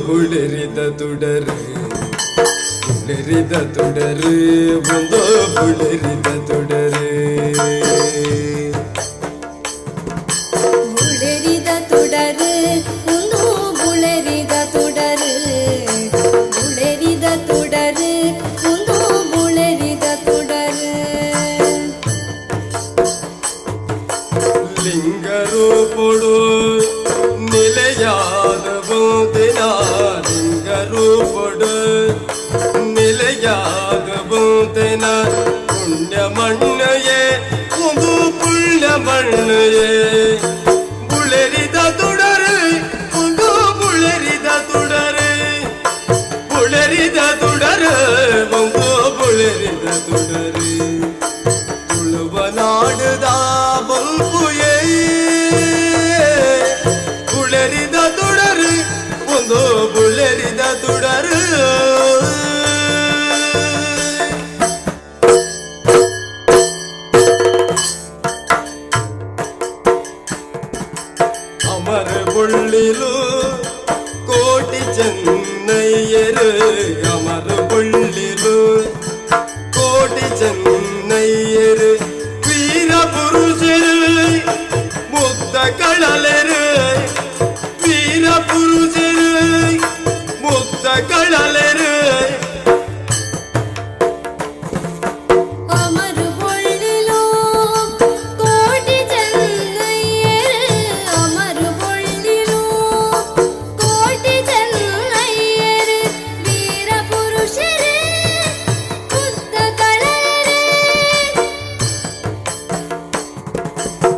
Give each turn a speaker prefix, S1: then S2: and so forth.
S1: ಬುಳಿರಿದ ತುಡರು ಬುಳಿರಿದ ತುಡರು ಒಂದು ಬುಳಿರಿದ ತುಡರು
S2: ಬುಳಿರಿದ ತುಡರು ಒಂದು ಬುಳಿರಿದ ತುಡರು ಬುಳಿರಿದ ತುಡರು ಒಂದು ಬುಳಿರಿದ ತುಡರು
S1: ಲಿಂಗರೂಪುಡು ನಿಲೆಯಾದ ಬೋದಿನ ಲಿಂಗರೂಪುಡು ನಿಲೆಯಾದ ಬೋದಿನ ಪುಣ್ಯ ಮಣ್ಣಯೇ ಒಂದು ಪುಣ್ಯ ಮಣ್ಣಯೇ ಬುಳೆರಿದ ತುಡರು ಒಂದು ಬುಳೆರಿದ ತುಡರು ಬುಳೆರಿದ ತುಡರು ಒಂದು ಬುಳೆರಿದ ತುಡರು ತುಳುವ ನಾಡುದ ಬಲ್ಪುಯೇ ಬುಳೆರಿದ ತುಡರು ಒಂದು ಬುಳೆರಿದ ತುಡರು ಅಮರ ಬುಳ್ಳಿಲು ಕೋಟಿ ಚೆನ್ನಯ್ಯರು ಅಮರ